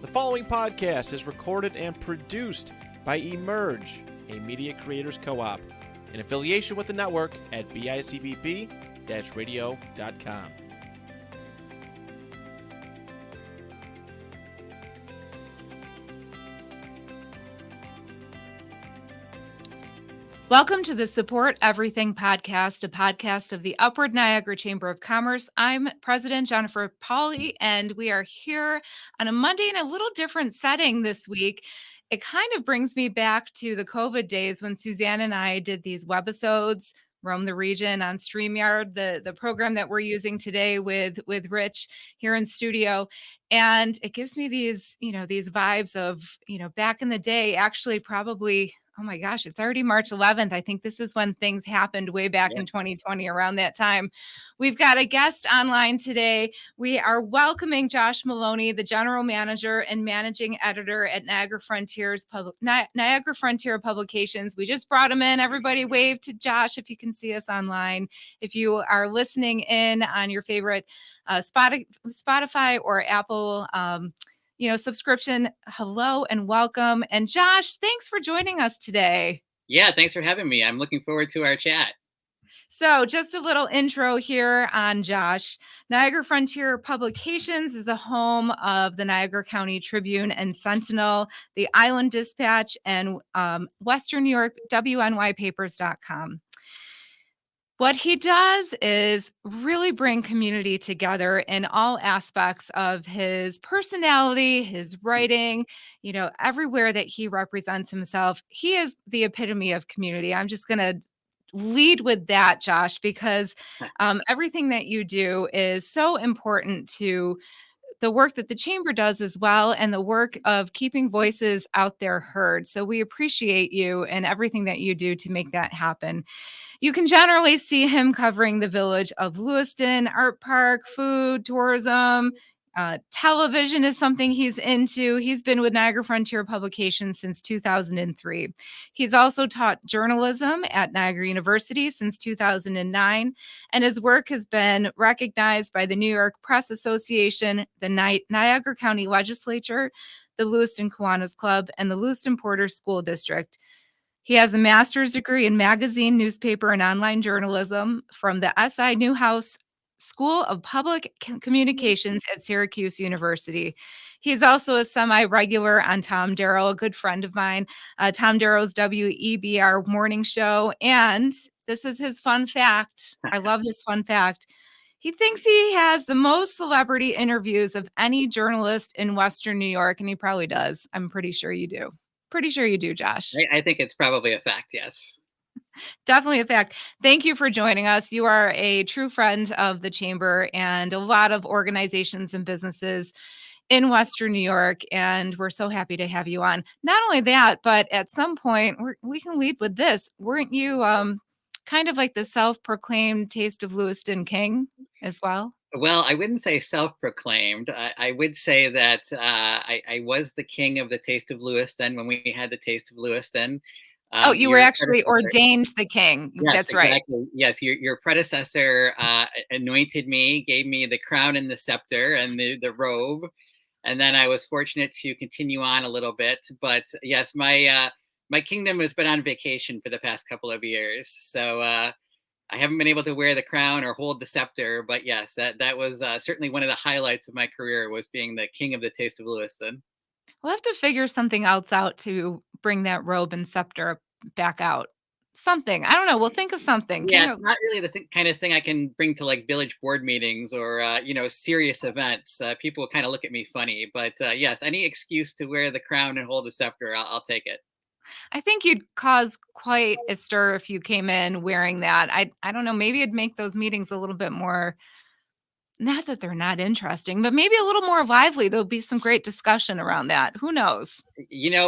The following podcast is recorded and produced by Emerge, a media creators co-op, in affiliation with the network at bicbp-radio.com. Welcome to the Support Everything podcast, a podcast of the Upward Niagara Chamber of Commerce. I'm President Jennifer Pauley, and we are here on a Monday in a little different setting this week. It kind of brings me back to the COVID days when Suzanne and I did these webisodes, Roam the Region on StreamYard, the program that we're using today with Rich here in studio. And it gives me these vibes of, back in the day, actually probably, oh my gosh, it's already March 11th. I think this is when things happened way back in 2020, around that time. We've got a guest online today. We are welcoming Josh Maloni, the general manager and managing editor at Niagara Frontier Publications. We just brought him in. Everybody wave to Josh if you can see us online. If you are listening in on your favorite Spotify or Apple subscription, hello and welcome. And Josh, thanks for joining us today. Yeah, thanks for having me. I'm looking forward to our chat. So just a little intro here on Josh. Niagara Frontier Publications is the home of the Niagara County Tribune and Sentinel, the Island Dispatch, and Western New York WNYpapers.com. What he does is really bring community together in all aspects of his personality, his writing, everywhere that he represents himself. He is the epitome of community. I'm just going to lead with that, Josh, because everything that you do is so important to the work that the chamber does as well, and the work of keeping voices out there heard. So we appreciate you and everything that you do to make that happen. You can generally see him covering the village of Lewiston, art park, food, tourism. Television is something he's into. He's been with Niagara Frontier Publications since 2003. He's also taught journalism at Niagara University since 2009, and his work has been recognized by the New York Press Association, the Niagara County Legislature, the Lewiston Kiwanis Club, and the Lewiston Porter School District. He has a master's degree in magazine, newspaper, and online journalism from the S.I. Newhouse School of Public Communications at Syracuse University. He's also a semi-regular on Tom Darrow, a good friend of mine, Tom Darrow's WEBR morning show. And this is his fun fact. I love this fun fact. He thinks he has the most celebrity interviews of any journalist in Western New York, and he probably does. I'm pretty sure you do. Pretty sure you do, Josh. I think it's probably a fact, yes. Definitely a fact. Thank you for joining us. You are a true friend of the Chamber and a lot of organizations and businesses in Western New York, and we're so happy to have you on. Not only that, but at some point, we can lead with this. Weren't you kind of like the self-proclaimed Taste of Lewiston king as well? Well, I wouldn't say self-proclaimed. I would say that I was the king of the Taste of Lewiston when we had the Taste of Lewiston. You were actually ordained the king. Yes, that's right. Exactly. Yes, your predecessor anointed me, gave me the crown and the scepter and the robe. And then I was fortunate to continue on a little bit. But yes, my kingdom has been on vacation for the past couple of years. So I haven't been able to wear the crown or hold the scepter, but yes, that was certainly one of the highlights of my career, was being the king of the Taste of Lewiston. We'll have to figure something else out to bring that robe and scepter back out. Something. I don't know. We'll think of something. Yeah, it's not really the kind of thing I can bring to like village board meetings or, serious events. People kind of look at me funny, but yes, any excuse to wear the crown and hold the scepter, I'll take it. I think you'd cause quite a stir if you came in wearing that. I don't know. Maybe it'd make those meetings a little bit more, not that they're not interesting, but maybe a little more lively. There'll be some great discussion around that. Who knows?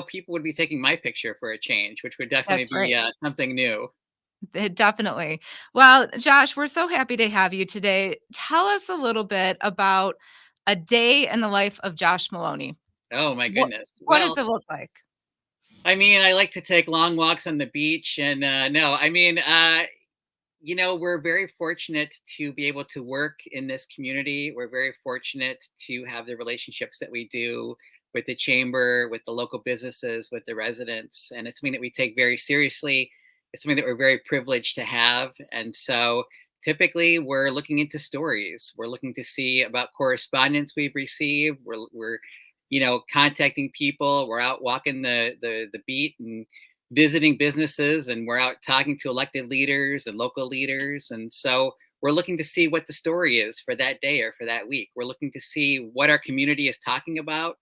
People would be taking my picture for a change, which would definitely be something new. Definitely. Well, Josh, we're so happy to have you today. Tell us a little bit about a day in the life of Josh Maloni. Oh, my goodness. What does it look like? I mean, I like to take long walks on the beach, and we're very fortunate to be able to work in this community. We're very fortunate to have the relationships that we do with the chamber, with the local businesses, with the residents. And it's something that we take very seriously. It's something that we're very privileged to have. And so typically we're looking into stories. We're looking to see about correspondence we've received. We're contacting people. We're out walking the beat and visiting businesses, and we're out talking to elected leaders and local leaders. And so we're looking to see what the story is for that day or for that week. We're looking to see what our community is talking about.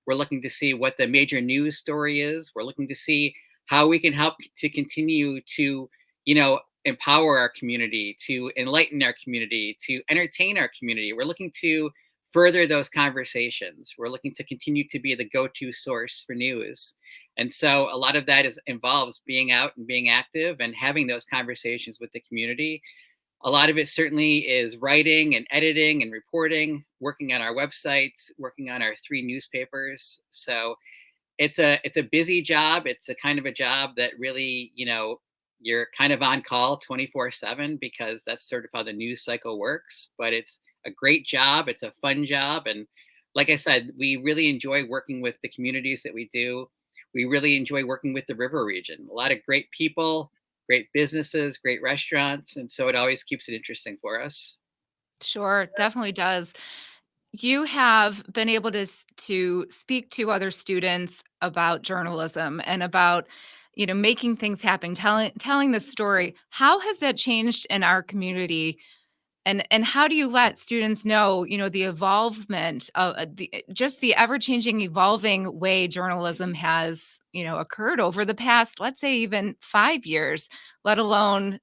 We're looking to see what the major news story is. We're looking to see how we can help to continue to, empower our community, to enlighten our community, to entertain our community. We're looking to further those conversations. We're looking to continue to be the go-to source for news. And so a lot of that involves being out and being active and having those conversations with the community. A lot of it certainly is writing and editing and reporting, working on our websites, working on our 3 newspapers. So it's a busy job. It's a kind of a job that really, you're kind of on call 24/7, because that's sort of how the news cycle works. But it's a great job. It's a fun job. And like I said, we really enjoy working with the communities that we do. We really enjoy working with the river region. A lot of great people, great businesses, great restaurants. And so it always keeps it interesting for us. Sure, definitely does. You have been able to speak to other students about journalism and about, making things happen, telling the story. How has that changed in our community? And how do you let students know, the evolvement of just the ever-changing, evolving way journalism has, occurred over the past, let's say, even 5 years, let alone,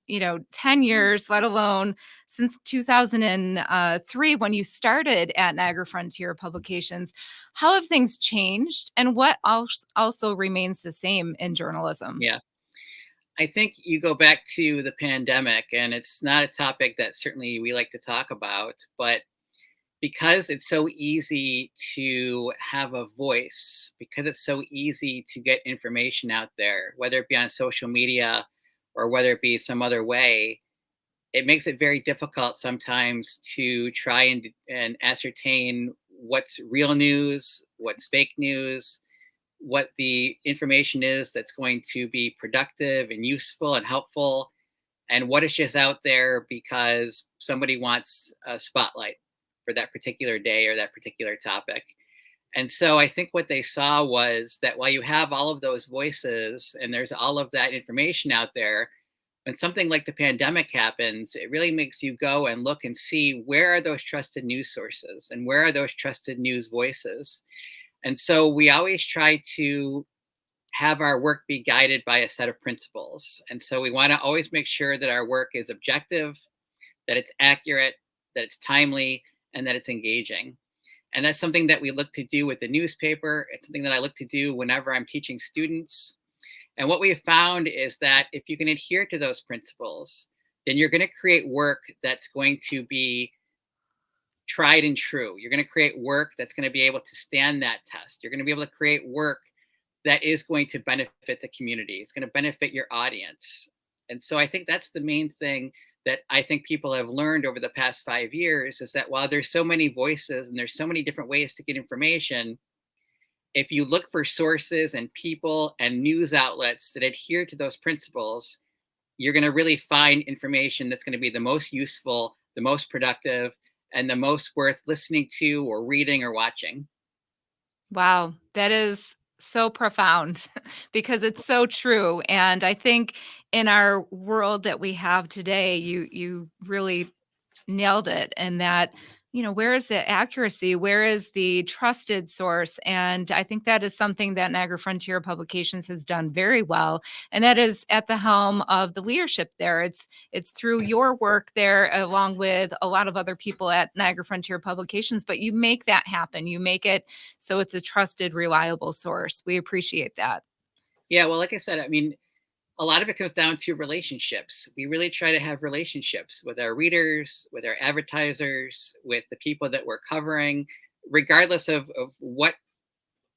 10 years, let alone since 2003 when you started at Niagara Frontier Publications. How have things changed, and what also remains the same in journalism? Yeah. I think you go back to the pandemic, and it's not a topic that certainly we like to talk about, but because it's so easy to have a voice, because it's so easy to get information out there, whether it be on social media or whether it be some other way, it makes it very difficult sometimes to try and ascertain what's real news, what's fake news, what the information is that's going to be productive and useful and helpful, and what is just out there because somebody wants a spotlight for that particular day or that particular topic. And so I think what they saw was that while you have all of those voices and there's all of that information out there, when something like the pandemic happens, it really makes you go and look and see, where are those trusted news sources and where are those trusted news voices? And so we always try to have our work be guided by a set of principles. And so we want to always make sure that our work is objective, that it's accurate, that it's timely, and that it's engaging. And that's something that we look to do with the newspaper. It's something that I look to do whenever I'm teaching students. And what we have found is that if you can adhere to those principles, then you're going to create work that's going to be tried and true. You're going to create work that's going to be able to stand that test. You're going to be able to create work that is going to benefit the community. It's going to benefit your audience. And so I think that's the main thing that I think people have learned over the past 5 years, is that while there's so many voices and there's so many different ways to get information, if you look for sources and people and news outlets that adhere to those principles, you're going to really find information that's going to be the most useful, the most productive, and the most worth listening to or reading or watching. Wow, that is so profound because it's so true. And I think in our world that we have today, you really nailed it. And that, where is the accuracy? Where is the trusted source? And I think that is something that Niagara Frontier Publications has done very well. And that is at the helm of the leadership there. It's through your work there, along with a lot of other people at Niagara Frontier Publications, but you make that happen. You make it so it's a trusted, reliable source. We appreciate that. Yeah, well, like I said, I mean, a lot of it comes down to relationships. We really try to have relationships with our readers, with our advertisers, with the people that we're covering, regardless of what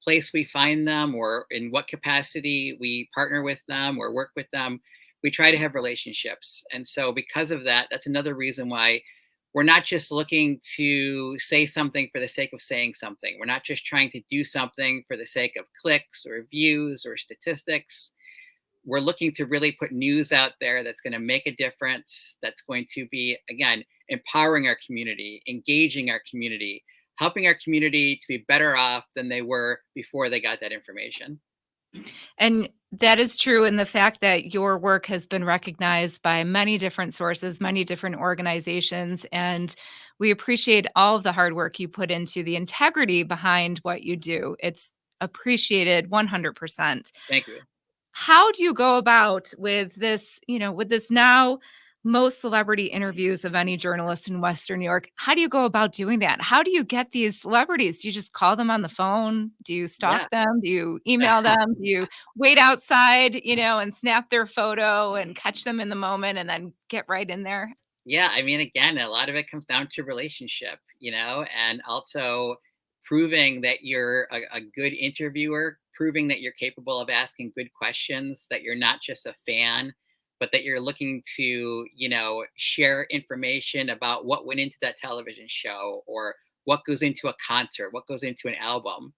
place we find them or in what capacity we partner with them or work with them. we try to have relationships. And so because of that, that's another reason why we're not just looking to say something for the sake of saying something. We're not just trying to do something for the sake of clicks or views or statistics. We're looking to really put news out there that's going to make a difference, that's going to be, again, empowering our community, engaging our community, helping our community to be better off than they were before they got that information. And that is true in the fact that your work has been recognized by many different sources, many different organizations, and we appreciate all of the hard work you put into the integrity behind what you do. It's appreciated 100%. Thank you. How do you go about with this, with this now most celebrity interviews of any journalist in Western New York? How do you go about doing that? How do you get these celebrities? Do you just call them on the phone? Do you Yeah. stalk them? Do you email them? Do you wait outside, and snap their photo and catch them in the moment and then get right in there? Yeah, I mean, again, a lot of it comes down to relationship, and also proving that you're a good interviewer, proving that you're capable of asking good questions, that you're not just a fan, but that you're looking to, share information about what went into that television show or what goes into a concert, what goes into an album.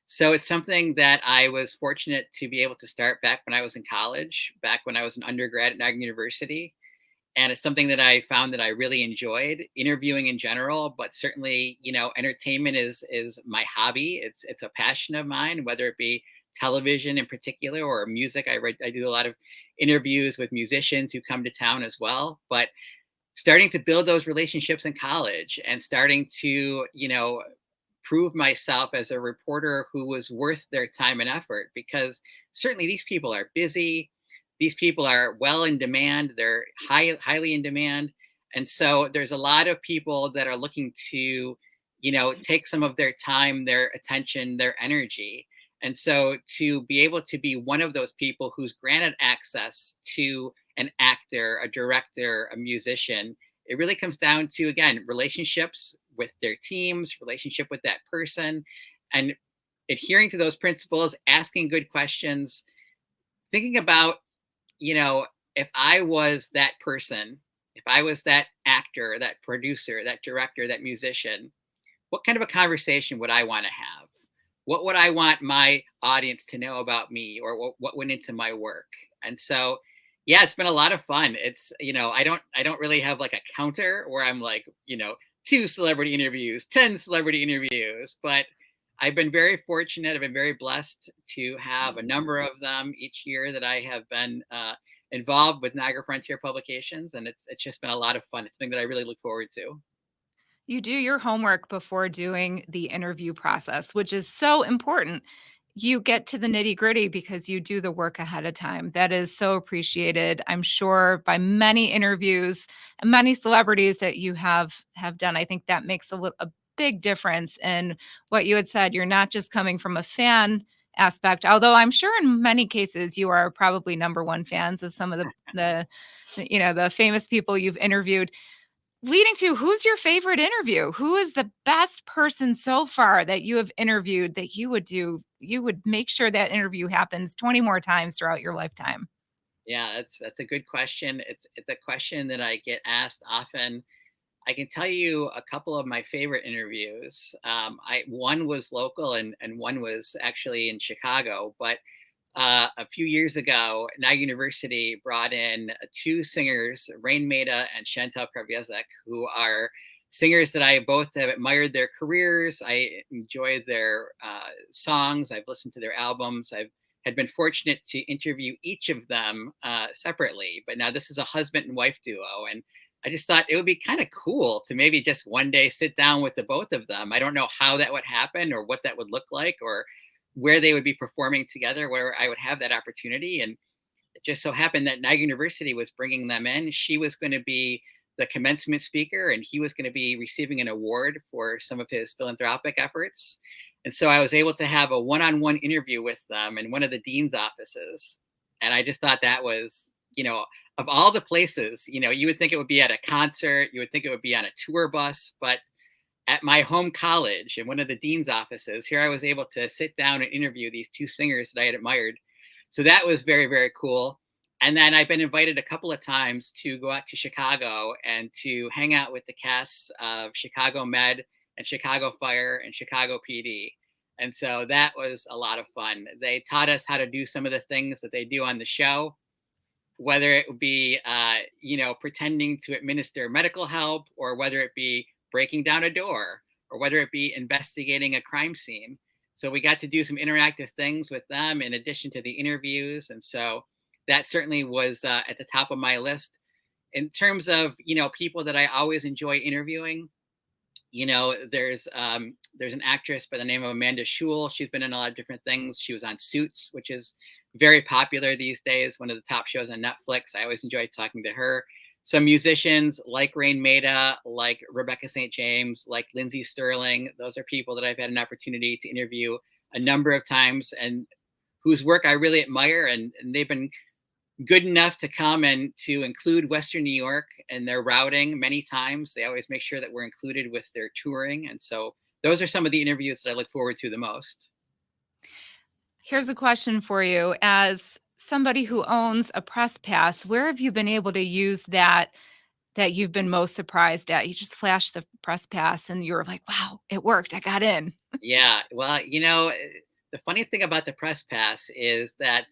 So it's something that I was fortunate to be able to start back when I was in college, back when I was an undergrad at Niagara University. And it's something that I found that I really enjoyed, interviewing in general, but certainly, entertainment is my hobby. It's a passion of mine, whether it be television in particular or music. I do a lot of interviews with musicians who come to town as well. But starting to build those relationships in college and starting to, prove myself as a reporter who was worth their time and effort, because certainly these people are busy. These people are well in demand. They're highly in demand. And so there's a lot of people that are looking to, take some of their time, their attention, their energy. And so to be able to be one of those people who's granted access to an actor, a director, a musician, it really comes down to, again, relationships with their teams, relationship with that person, and adhering to those principles, asking good questions, thinking about, if I was that person, if I was that actor, that producer, that director, that musician, what kind of a conversation would I want to have? What would I want my audience to know about me, or what went into my work? And so, yeah, it's been a lot of fun. It's, I don't really have like a counter where I'm like, 2 celebrity interviews, 10 celebrity interviews, but I've been very fortunate. I've been very blessed to have a number of them each year that I have been involved with Niagara Frontier Publications, and it's just been a lot of fun. It's something that I really look forward to. You do your homework before doing the interview process, which is so important. You get to the nitty-gritty because you do the work ahead of time. That is so appreciated, I'm sure, by many interviews and many celebrities that you have done. I think that makes a big difference in what you had said. You're not just coming from a fan aspect, although I'm sure in many cases you are probably number one fans of some of the famous people you've interviewed. Leading to, who's your favorite interview? Who is the best person so far that you have interviewed that you would make sure that interview happens 20 more times throughout your lifetime? Yeah, that's a good question. It's a question that I get asked often. I can tell you a couple of my favorite interviews. One was local and one was actually in Chicago, but a few years ago, Niagara University brought in 2 singers, Rain Maida and Chantal Kraviezek, who are singers that I both have admired their careers. I enjoy their songs. I've listened to their albums. I've had been fortunate to interview each of them separately, but now this is a husband and wife duo, and I just thought it would be kind of cool to maybe just one day sit down with the both of them. I don't know how that would happen or what that would look like or where they would be performing together, where I would have that opportunity. And it just so happened that Niagara University was bringing them in. She was going to be the commencement speaker, and he was going to be receiving an award for some of his philanthropic efforts. And so I was able to have a one-on-one interview with them in one of the dean's offices. And I just thought that was, of all the places, you would think it would be at a concert, you would think it would be on a tour bus, but at my home college in one of the dean's offices, here I was able to sit down and interview these 2 singers that I had admired. So that was very, very cool. And then I've been invited a couple of times to go out to Chicago and to hang out with the casts of Chicago Med and Chicago Fire and Chicago PD. And so that was a lot of fun. They taught us how to do some of the things that they do on the show, whether it would be, pretending to administer medical help, or whether it be breaking down a door, or whether it be investigating a crime scene. So we got to do some interactive things with them in addition to the interviews. And so that certainly was at the top of my list. In terms of, people that I always enjoy interviewing, there's an actress by the name of Amanda Schul. She's been in a lot of different things. She was on Suits, which is very popular these days, one of the top shows on Netflix. I always enjoy talking to her. Some musicians like Rain Maida, like Rebecca St. James, like Lindsey Sterling. Those are people that I've had an opportunity to interview a number of times and whose work I really admire. And they've been good enough to come and to include Western New York in their routing many times. They always make sure that we're included with their touring. And so those are some of the interviews that I look forward to the most. Here's a question for you. As somebody who owns a press pass, where have you been able to use that you've been most surprised at? You just flashed the press pass and you're like, wow, it worked. I got in. Yeah. Well, the funny thing about the press pass is that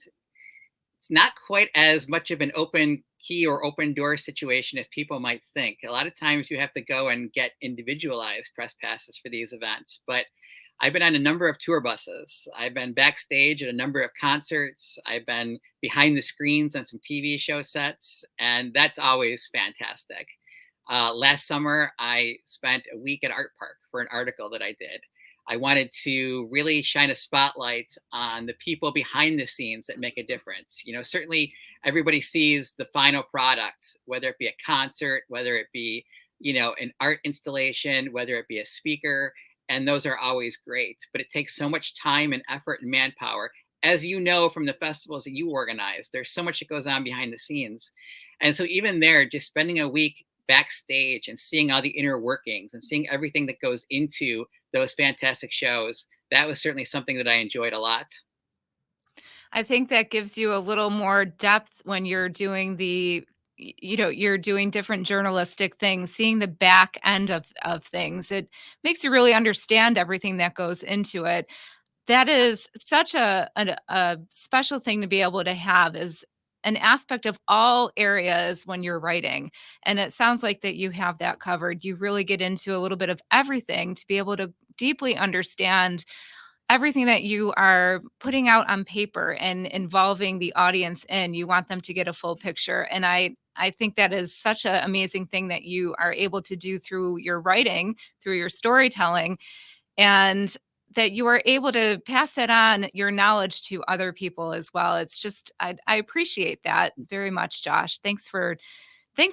it's not quite as much of an open key or open door situation as people might think. A lot of times you have to go and get individualized press passes for these events. But I've been on a number of tour buses. I've been backstage at a number of concerts. I've been behind the screens on some TV show sets, and that's always fantastic. Last summer, I spent a week at Art Park for an article that I did. I wanted to really shine a spotlight on the people behind the scenes that make a difference. Certainly everybody sees the final product, whether it be a concert, whether it be, an art installation, whether it be a speaker, and those are always great. But it takes so much time and effort and manpower. As you know from the festivals that you organize, there's so much that goes on behind the scenes. And so even there, just spending a week backstage and seeing all the inner workings and seeing everything that goes into those fantastic shows, that was certainly something that I enjoyed a lot. I think that gives you a little more depth when you're doing you're doing different journalistic things, seeing the back end of things. It makes you really understand everything that goes into it. That is such a special thing to be able to have, is an aspect of all areas when you're writing. And it sounds like that you have that covered. You really get into a little bit of everything to be able to deeply understand everything that you are putting out on paper and involving the audience in. You want them to get a full picture. And I think that is such an amazing thing that you are able to do through your writing, through your storytelling, and that you are able to pass that on, your knowledge, to other people as well. It's just, I appreciate that very much, Josh. Thanks for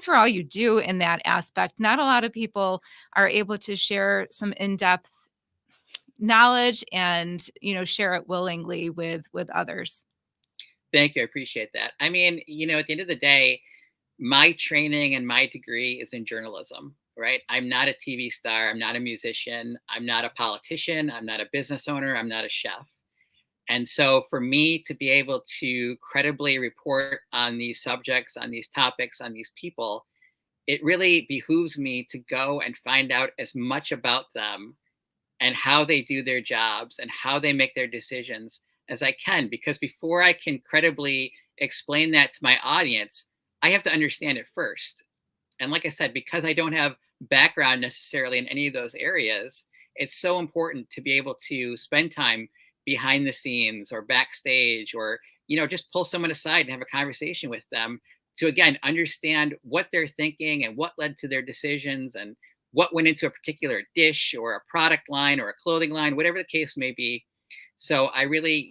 all you do in that aspect. Not a lot of people are able to share some in-depth knowledge and, share it willingly with others. Thank you. I appreciate that. I mean, at the end of the day, my training and my degree is in journalism, right? I'm not a TV star. I'm not a musician. I'm not a politician. I'm not a business owner. I'm not a chef. And so for me to be able to credibly report on these subjects, on these topics, on these people, it really behooves me to go and find out as much about them and how they do their jobs and how they make their decisions as I can. Because before I can credibly explain that to my audience, I have to understand it first. And like I said, because I don't have background necessarily in any of those areas, it's so important to be able to spend time behind the scenes or backstage, or, just pull someone aside and have a conversation with them to, again, understand what they're thinking and what led to their decisions and what went into a particular dish or a product line or a clothing line, whatever the case may be. So I really,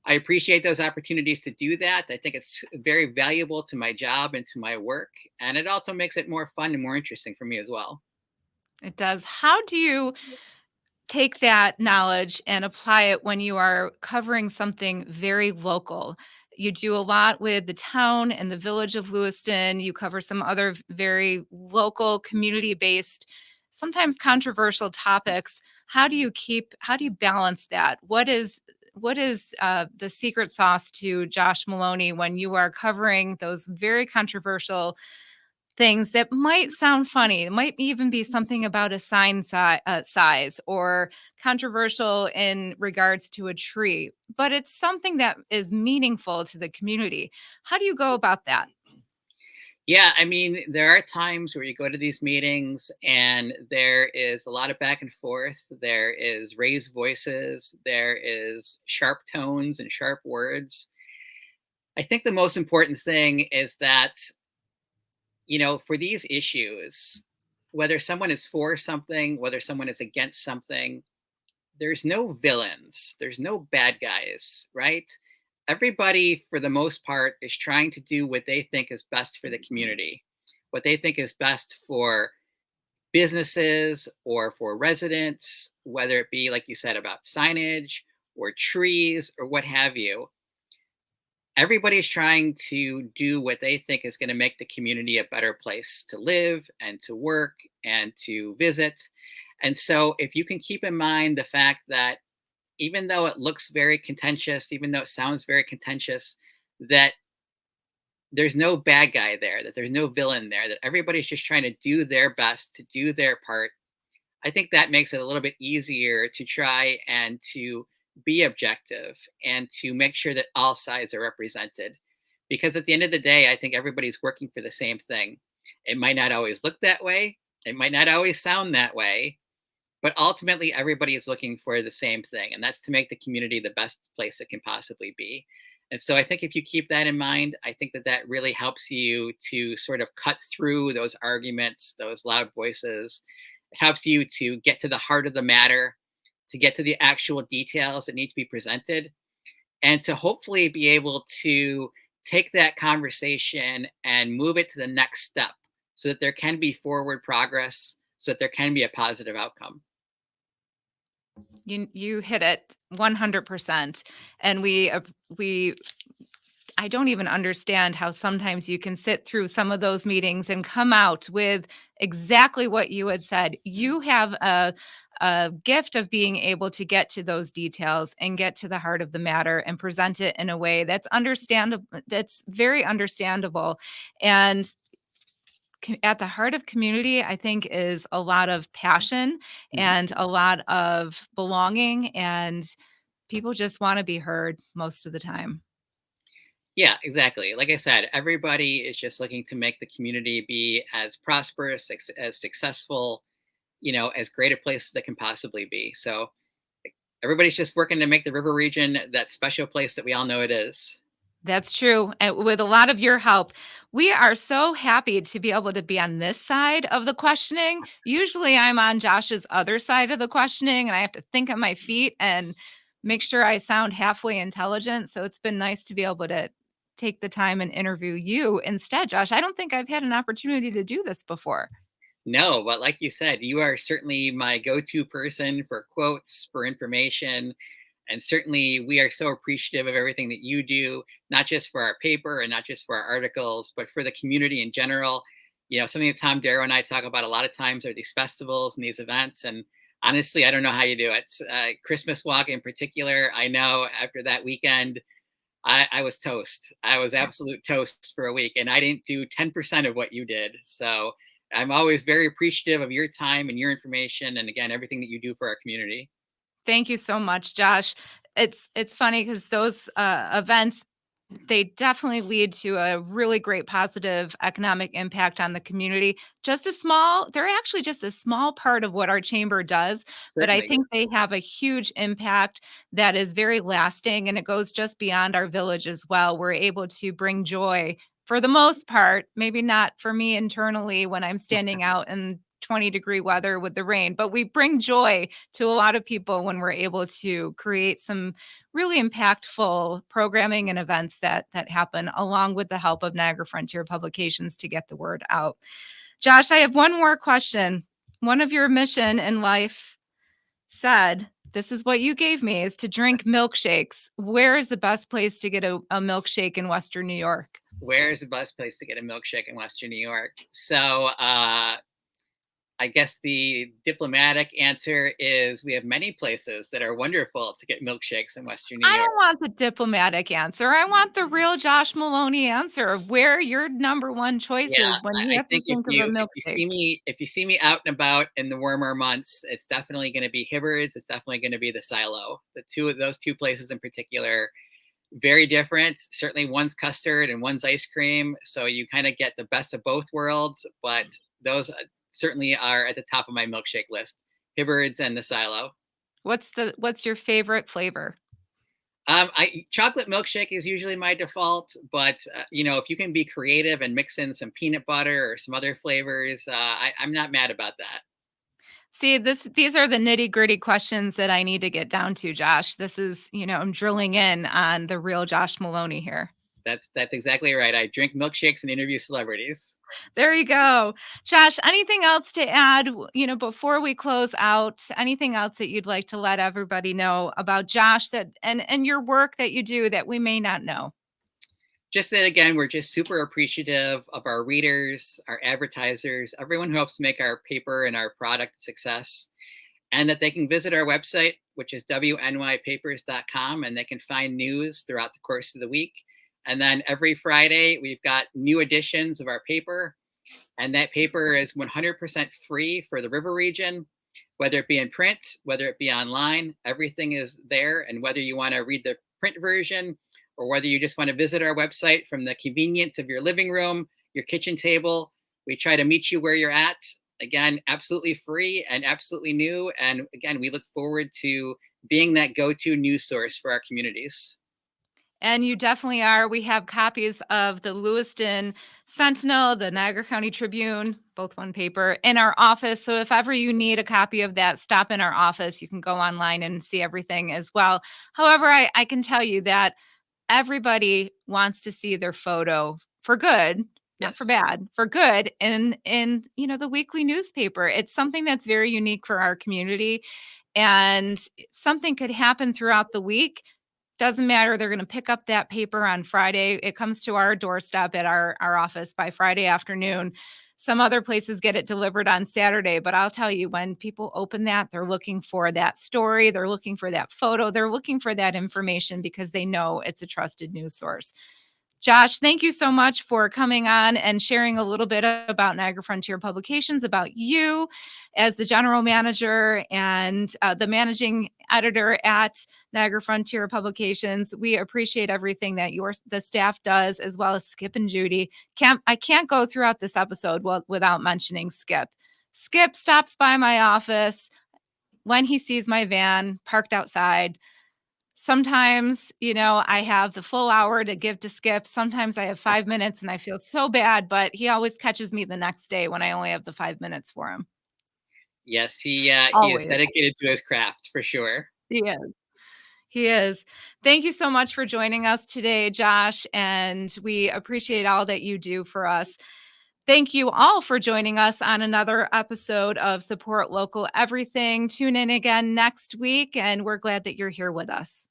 I appreciate those opportunities to do that. I think it's very valuable to my job and to my work. And it also makes it more fun and more interesting for me as well. It does. How do you take that knowledge and apply it when you are covering something very local? You do a lot with the town and the village of Lewiston. You cover some other very local, community-based, sometimes controversial topics. How do you balance that? What is is the secret sauce to Josh Maloni when you are covering those very controversial things that might sound funny? It might even be something about a sign size or controversial in regards to a tree, but it's something that is meaningful to the community. How do you go about that? Yeah, I mean, there are times where you go to these meetings and there is a lot of back and forth. There is raised voices, there is sharp tones and sharp words. I think the most important thing is that, for these issues, whether someone is for something, whether someone is against something, there's no villains, there's no bad guys, right? Everybody, for the most part, is trying to do what they think is best for the community, what they think is best for businesses or for residents, whether it be, like you said, about signage or trees or what have you. Everybody's trying to do what they think is going to make the community a better place to live and to work and to visit. And so if you can keep in mind the fact that even though it looks very contentious, even though it sounds very contentious, that there's no bad guy there, that there's no villain there, that everybody's just trying to do their best to do their part, I think that makes it a little bit easier to try and to be objective and to make sure that all sides are represented. Because at the end of the day, I think everybody's working for the same thing. It might not always look that way. It might not always sound that way. But ultimately, everybody is looking for the same thing, and that's to make the community the best place it can possibly be. And so I think if you keep that in mind, I think that that really helps you to sort of cut through those arguments, those loud voices. It helps you to get to the heart of the matter, to get to the actual details that need to be presented, and to hopefully be able to take that conversation and move it to the next step so that there can be forward progress, so that there can be a positive outcome. You hit it 100%. And I don't even understand how sometimes you can sit through some of those meetings and come out with exactly what you had said. You have a gift of being able to get to those details and get to the heart of the matter and present it in a way that's understandable, that's very understandable. And at the heart of community, I think, is a lot of passion and a lot of belonging, and people just want to be heard most of the time. Yeah, exactly. Like I said, everybody is just looking to make the community be as prosperous, as successful, as great a place as it can possibly be. So everybody's just working to make the river region that special place that we all know it is. That's true. And with a lot of your help, we are so happy to be able to be on this side of the questioning. Usually I'm on Josh's other side of the questioning, and I have to think on my feet and make sure I sound halfway intelligent. So it's been nice to be able to take the time and interview you instead, Josh. I don't think I've had an opportunity to do this before. No, but like you said, you are certainly my go-to person for quotes, for information. And certainly we are so appreciative of everything that you do, not just for our paper and not just for our articles, but for the community in general. Something that Tom Darrow and I talk about a lot of times are these festivals and these events. And honestly, I don't know how you do it. Christmas Walk in particular, I know after that weekend, I was toast. I was absolute toast for a week, and I didn't do 10% of what you did. So I'm always very appreciative of your time and your information, and again, everything that you do for our community. Thank you so much, Josh. It's funny because those events, they definitely lead to a really great positive economic impact on the community. They're actually just a small part of what our chamber does, but I Certainly. think they have a huge impact that is very lasting, and it goes just beyond our village as well. We're able to bring joy for the most part, maybe not for me internally when I'm standing out in 20-degree weather with the rain, but we bring joy to a lot of people when we're able to create some really impactful programming and events that happen along with the help of Niagara Frontier Publications to get the word out. Josh, I have one more question. One of your mission in life said, this is what you gave me, is to drink milkshakes. Where is the best place to get a milkshake in Western New York? Where is the best place to get a milkshake in Western New York? So I guess the diplomatic answer is we have many places that are wonderful to get milkshakes in Western New I York. don't want the diplomatic answer. I want the real Josh Maloney answer of where your number one choice Yeah, is when you I have to think think of a milkshake. if you see me out and about in the warmer months, it's definitely going to be Hibbard's. It's definitely going to be the Silo. Those two places in particular, very different. Certainly, one's custard and one's ice cream, so you kind of get the best of both worlds. But those certainly are at the top of my milkshake list: Hibbard's and the Silo. What's your favorite flavor? Chocolate milkshake is usually my default, but if you can be creative and mix in some peanut butter or some other flavors, I'm not mad about that. See, these are the nitty-gritty questions that I need to get down to, Josh. This is, I'm drilling in on the real Josh Maloney here. That's exactly right. I drink milkshakes and interview celebrities. There you go. Josh, anything else to add, before we close out? Anything else that you'd like to let everybody know about Josh that and your work that you do that we may not know? Just that, again, we're just super appreciative of our readers, our advertisers, everyone who helps make our paper and our product a success, and that they can visit our website, which is wnypapers.com, and they can find news throughout the course of the week. And then every Friday, we've got new editions of our paper, and that paper is 100% free for the river region, whether it be in print, whether it be online, everything is there. And whether you want to read the print version or whether you just want to visit our website from the convenience of your living room, your kitchen table, we try to meet you where you're at. Again, absolutely free and absolutely new. And again, we look forward to being that go-to news source for our communities. And you definitely are. We have copies of the Lewiston Sentinel, the Niagara County Tribune, both one paper, in our office. So if ever you need a copy of that, stop in our office. You can go online and see everything as well. However, I can tell you that everybody wants to see their photo for good, not for bad, for good in the weekly newspaper. It's something that's very unique for our community, and something could happen throughout the week. Doesn't matter. They're going to pick up that paper on Friday. It comes to our doorstep at our office by Friday afternoon. Some other places get it delivered on Saturday, but I'll tell you, when people open that, they're looking for that story. They're looking for that photo. They're looking for that information because they know it's a trusted news source. Josh, thank you so much for coming on and sharing a little bit about Niagara Frontier Publications, about you as the general manager and the managing editor at Niagara Frontier Publications. We appreciate everything that the staff does, as well as Skip and Judy. I can't go throughout this episode without mentioning Skip. Skip stops by my office when he sees my van parked outside. Sometimes, I have the full hour to give to Skip. Sometimes I have 5 minutes and I feel so bad, but he always catches me the next day when I only have the 5 minutes for him. Yes, he is dedicated to his craft for sure. He is. He is. Thank you so much for joining us today, Josh, and we appreciate all that you do for us. Thank you all for joining us on another episode of Support Local Everything. Tune in again next week, and we're glad that you're here with us.